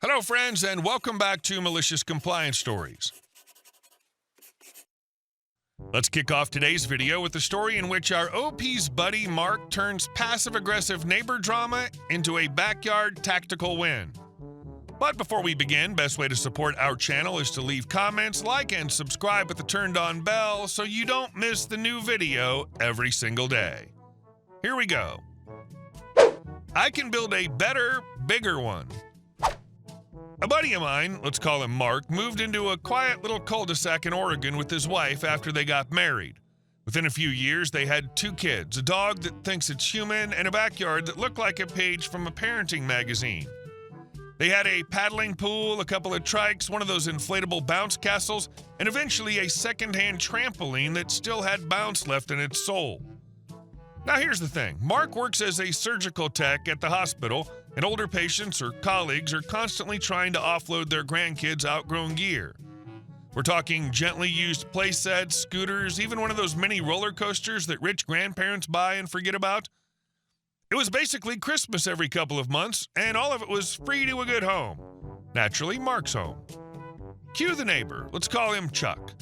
Hello, friends, and welcome back to Malicious Compliance Stories. Let's kick off today's video with a story in which our OP's buddy Mark turns passive-aggressive neighbor drama into a backyard tactical win. But before we begin, best way to support our channel is to leave comments, like, and subscribe with the turned-on bell so you don't miss the new video every single day. Here we go. I can build a better, bigger one. A buddy of mine, let's call him Mark, moved into a quiet little cul-de-sac in Oregon with his wife after they got married. Within a few years, they had 2 kids, a dog that thinks it's human, and a backyard that looked like a page from a parenting magazine. They had a paddling pool, a couple of trikes, one of those inflatable bounce castles, and eventually a second-hand trampoline that still had bounce left in its soul. Now here's the thing. Mark works as a surgical tech at the hospital, and older patients or colleagues are constantly trying to offload their grandkids' outgrown gear. We're talking gently used play sets, scooters, even one of those mini roller coasters that rich grandparents buy and forget about. It was basically Christmas every couple of months, and all of it was free to a good home. Naturally, Mark's home. Cue the neighbor. Let's call him Chuck.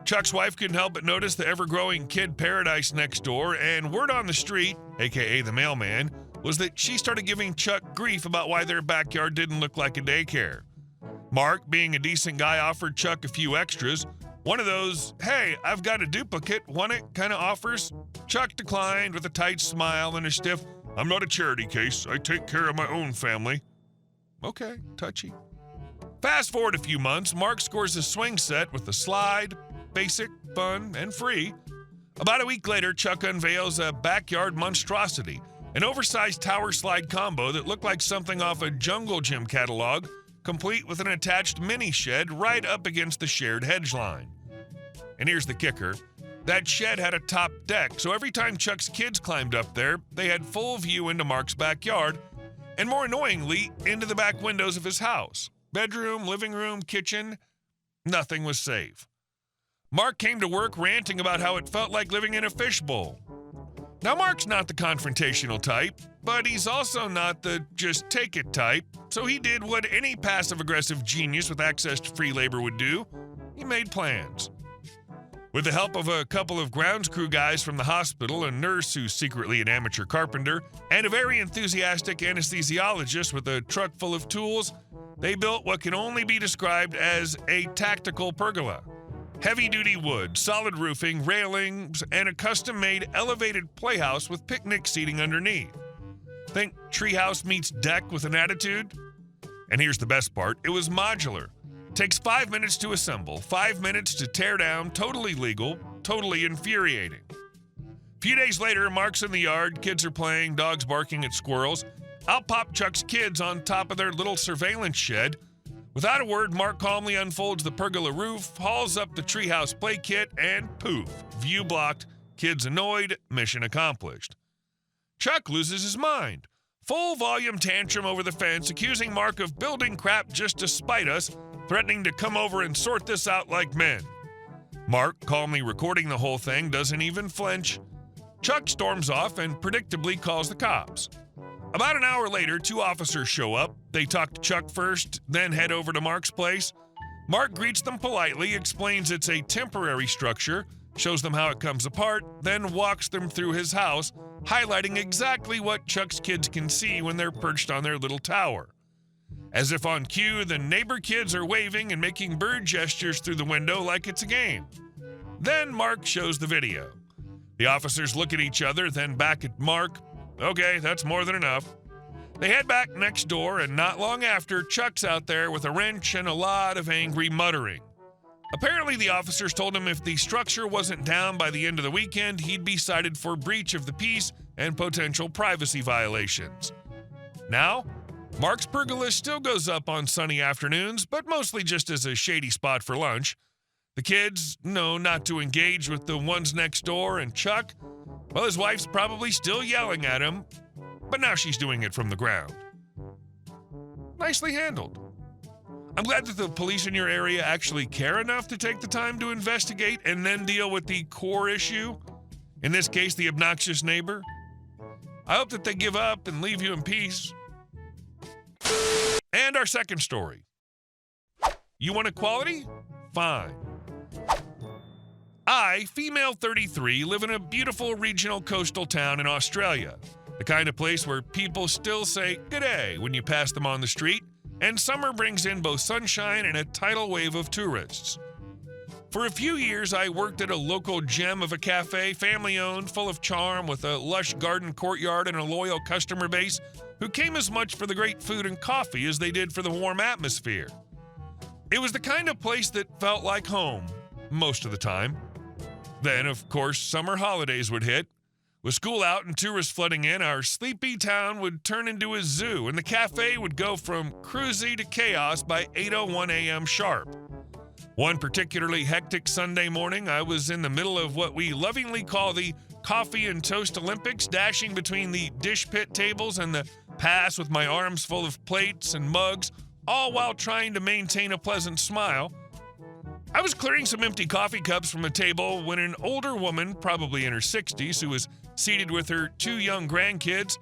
Chuck's wife couldn't help but notice the ever-growing kid paradise next door, and word on the street, aka the mailman, was that she started giving Chuck grief about why their backyard didn't look like a daycare. Mark, being a decent guy, offered Chuck a few extras. One of those, hey, I've got a duplicate, want it kind of offers. Chuck declined with a tight smile and a stiff, I'm not a charity case, I take care of my own family. Okay, touchy. Fast forward a few months, Mark scores a swing set with a slide, basic, fun, and free. About a week later, Chuck unveils a backyard monstrosity, an oversized tower slide combo that looked like something off a Jungle Gym catalog, complete with an attached mini shed right up against the shared hedge line. And here's the kicker. That shed had a top deck, so every time Chuck's kids climbed up there, they had full view into Mark's backyard, and more annoyingly, into the back windows of his house. Bedroom, living room, kitchen, nothing was safe. Mark came to work ranting about how it felt like living in a fishbowl. Now, Mark's not the confrontational type, but he's also not the just take it type, so he did what any passive-aggressive genius with access to free labor would do. He made plans. With the help of a couple of grounds crew guys from the hospital, a nurse who's secretly an amateur carpenter, and a very enthusiastic anesthesiologist with a truck full of tools, they built what can only be described as a tactical pergola. Heavy-duty wood, solid roofing, railings, and a custom-made elevated playhouse with picnic seating underneath. Think treehouse meets deck with an attitude? And here's the best part. It was modular. Takes 5 minutes to assemble, 5 minutes to tear down, totally legal, totally infuriating. A few days later, Mark's in the yard, kids are playing, dogs barking at squirrels. Out pop Chuck's kids on top of their little surveillance shed. Without a word, Mark calmly unfolds the pergola roof, hauls up the treehouse play kit, and poof, view blocked, kids annoyed, mission accomplished. Chuck loses his mind. Full volume tantrum over the fence, accusing Mark of building crap just to spite us, threatening to come over and sort this out like men. Mark, calmly recording the whole thing, doesn't even flinch. Chuck storms off and predictably calls the cops. About an hour later, 2 officers show up. They talk to Chuck first, then head over to Mark's place. Mark greets them politely, explains it's a temporary structure, shows them how it comes apart, then walks them through his house, highlighting exactly what Chuck's kids can see when they're perched on their little tower. As if on cue, the neighbor kids are waving and making bird gestures through the window like it's a game. Then Mark shows the video. The officers look at each other, then back at Mark. Okay, that's more than enough. They head back next door, and not long after, Chuck's out there with a wrench and a lot of angry muttering. Apparently, the officers told him if the structure wasn't down by the end of the weekend, he'd be cited for breach of the peace and potential privacy violations. Now, Mark's pergola still goes up on sunny afternoons, but mostly just as a shady spot for lunch. The kids know not to engage with the ones next door, and Chuck, well, his wife's probably still yelling at him, but now she's doing it from the ground. Nicely handled. I'm glad that the police in your area actually care enough to take the time to investigate and then deal with the core issue, in this case, the obnoxious neighbor. I hope that they give up and leave you in peace. And our second story. You want equality? Fine. I, female 33, live in a beautiful regional coastal town in Australia. The kind of place where people still say "g'day" when you pass them on the street, and summer brings in both sunshine and a tidal wave of tourists. For a few years, I worked at a local gem of a cafe, family-owned, full of charm, with a lush garden courtyard and a loyal customer base who came as much for the great food and coffee as they did for the warm atmosphere. It was the kind of place that felt like home, most of the time. Then, of course, summer holidays would hit. With school out and tourists flooding in, our sleepy town would turn into a zoo, and the cafe would go from cruisy to chaos by 8:01 a.m. sharp. One particularly hectic Sunday morning, I was in the middle of what we lovingly call the Coffee and Toast Olympics, dashing between the dish pit tables and the pass with my arms full of plates and mugs, all while trying to maintain a pleasant smile. I was clearing some empty coffee cups from a table when an older woman, probably in her 60s, who was seated with her 2 young grandkids,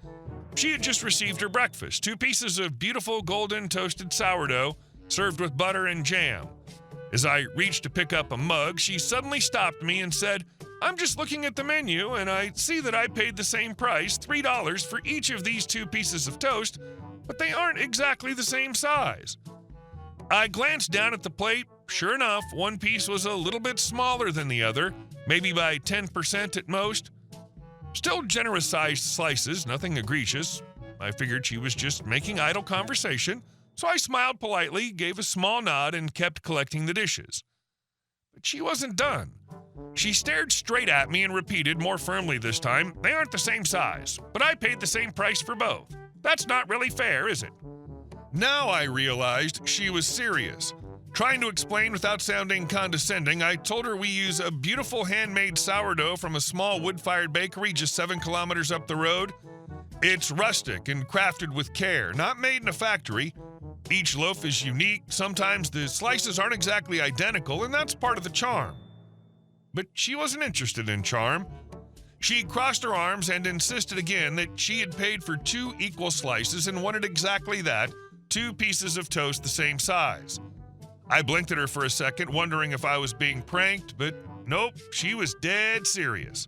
she had just received her breakfast, 2 pieces of beautiful golden toasted sourdough served with butter and jam. As I reached to pick up a mug, she suddenly stopped me and said, "I'm just looking at the menu, and I see that I paid the same price, $3, for each of these 2 pieces of toast, but they aren't exactly the same size." I glanced down at the plate. Sure enough, one piece was a little bit smaller than the other, maybe by 10% at most. Still generous-sized slices, nothing egregious. I figured she was just making idle conversation, so I smiled politely, gave a small nod, and kept collecting the dishes. But she wasn't done. She stared straight at me and repeated, more firmly this time, "They aren't the same size, but I paid the same price for both. That's not really fair, is it?" Now I realized she was serious. Trying to explain without sounding condescending, I told her we use a beautiful handmade sourdough from a small wood-fired bakery just 7 kilometers up the road. It's rustic and crafted with care, not made in a factory. Each loaf is unique. Sometimes the slices aren't exactly identical, and that's part of the charm. But she wasn't interested in charm. She crossed her arms and insisted again that she had paid for 2 equal slices and wanted exactly that, 2 pieces of toast the same size. I blinked at her for a second, wondering if I was being pranked, but nope, she was dead serious.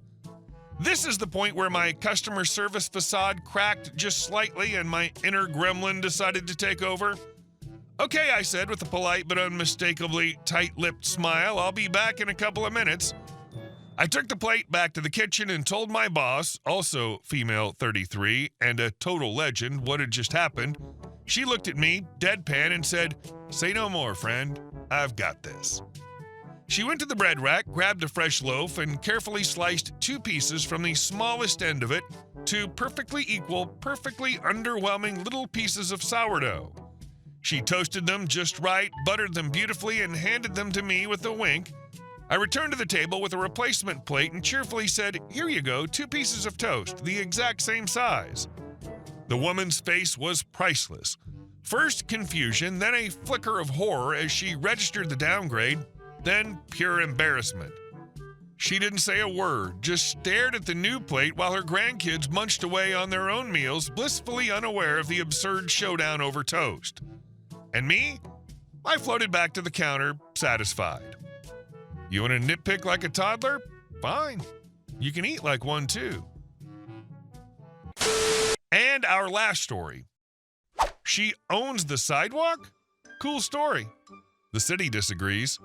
This is the point where my customer service facade cracked just slightly and my inner gremlin decided to take over. "Okay," I said with a polite but unmistakably tight-lipped smile, "I'll be back in a couple of minutes." I took the plate back to the kitchen and told my boss, also female 33, and a total legend, what had just happened. She looked at me, deadpan, and said, "Say no more, friend. I've got this." She went to the bread rack, grabbed a fresh loaf, and carefully sliced 2 pieces from the smallest end of it, 2 perfectly equal, perfectly underwhelming little pieces of sourdough. She toasted them just right, buttered them beautifully, and handed them to me with a wink. I returned to the table with a replacement plate and cheerfully said, "Here you go, 2 pieces of toast, the exact same size." The woman's face was priceless. First confusion, then a flicker of horror as she registered the downgrade, then pure embarrassment. She didn't say a word, just stared at the new plate while her grandkids munched away on their own meals, blissfully unaware of the absurd showdown over toast. And me? I floated back to the counter, satisfied. You want to nitpick like a toddler? Fine. You can eat like one too. And our last story. She owns the sidewalk? Cool story. The city disagrees.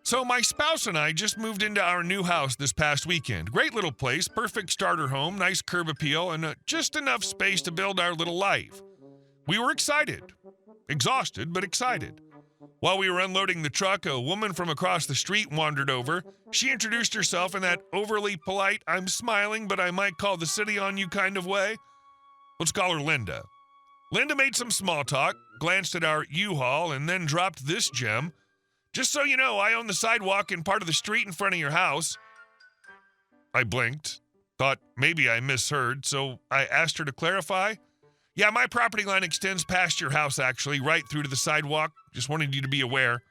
So my spouse and I just moved into our new house this past weekend. Great little place, perfect starter home, nice curb appeal, and just enough space to build our little life. We were excited. Exhausted, but excited. While we were unloading the truck, a woman from across the street wandered over. She introduced herself in that overly polite, "I'm smiling, but I might call the city on you" kind of way. Let's call her Linda. Linda made some small talk, glanced at our U-Haul, and then dropped this gem. "Just so you know, I own the sidewalk in part of the street in front of your house." I blinked, thought maybe I misheard, so I asked her to clarify. "Yeah, my property line extends past your house, actually, right through to the sidewalk. Just wanted you to be aware."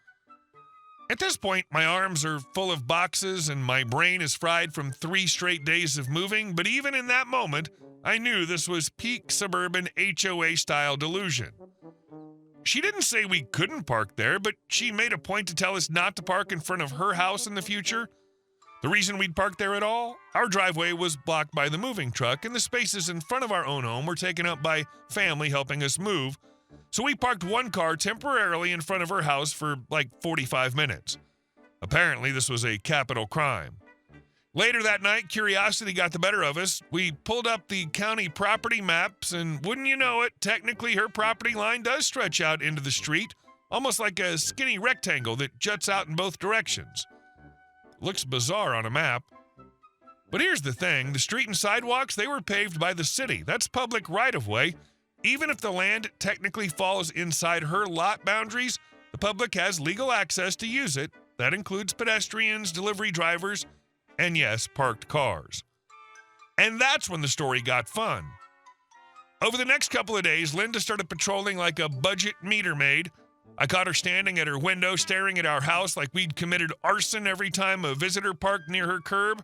At this point, my arms are full of boxes and my brain is fried from 3 straight days of moving, but even in that moment, I knew this was peak suburban HOA-style delusion. She didn't say we couldn't park there, but she made a point to tell us not to park in front of her house in the future. The reason we'd park there at all? Our driveway was blocked by the moving truck, and the spaces in front of our own home were taken up by family helping us move, so we parked one car temporarily in front of her house for like 45 minutes. Apparently, this was a capital crime. Later that night, curiosity got the better of us. We pulled up the county property maps, and wouldn't you know it, technically her property line does stretch out into the street, almost like a skinny rectangle that juts out in both directions. Looks bizarre on a map. But here's the thing, the street and sidewalks, they were paved by the city. That's public right-of-way. Even if the land technically falls inside her lot boundaries, the public has legal access to use it. That includes pedestrians, delivery drivers, and yes, parked cars. And that's when the story got fun. Over the next couple of days, Linda started patrolling like a budget meter maid. I caught her standing at her window staring at our house like we'd committed arson every time a visitor parked near her curb.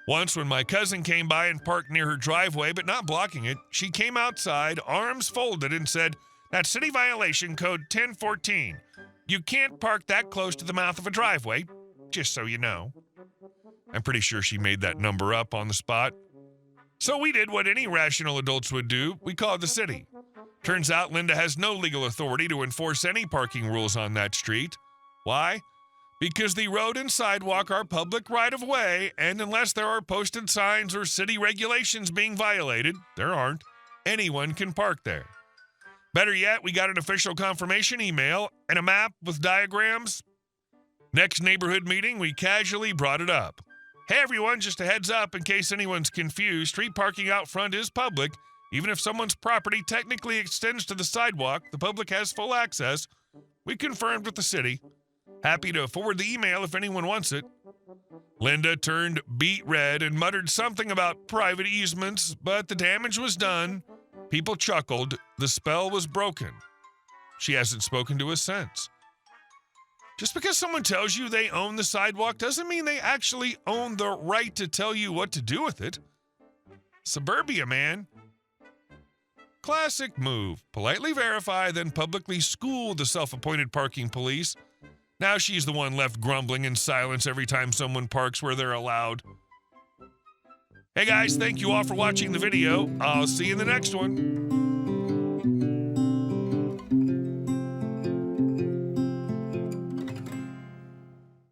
Once when my cousin came by and parked near her driveway, but not blocking it, she came outside, arms folded, and said, "That's city violation code 1014. You can't park that close to the mouth of a driveway, just so you know." I'm pretty sure she made that number up on the spot. So we did what any rational adults would do. We called the city. Turns out Linda has no legal authority to enforce any parking rules on that street. Why? Because the road and sidewalk are public right-of-way, and unless there are posted signs or city regulations being violated, there aren't, anyone can park there. Better yet, we got an official confirmation email and a map with diagrams. Next neighborhood meeting, we casually brought it up. Hey everyone, just a heads up in case anyone's confused, street parking out front is public. Even if someone's property technically extends to the sidewalk, the public has full access. We confirmed with the city. Happy to forward the email if anyone wants it. Linda turned beet red and muttered something about private easements, but the damage was done. People chuckled. The spell was broken. She hasn't spoken to us since. Just because someone tells you they own the sidewalk doesn't mean they actually own the right to tell you what to do with it. Suburbia, man. Classic move. Politely verify, then publicly school the self-appointed parking police. Now she's the one left grumbling in silence every time someone parks where they're allowed. Hey guys, thank you all for watching the video. I'll see you in the next one.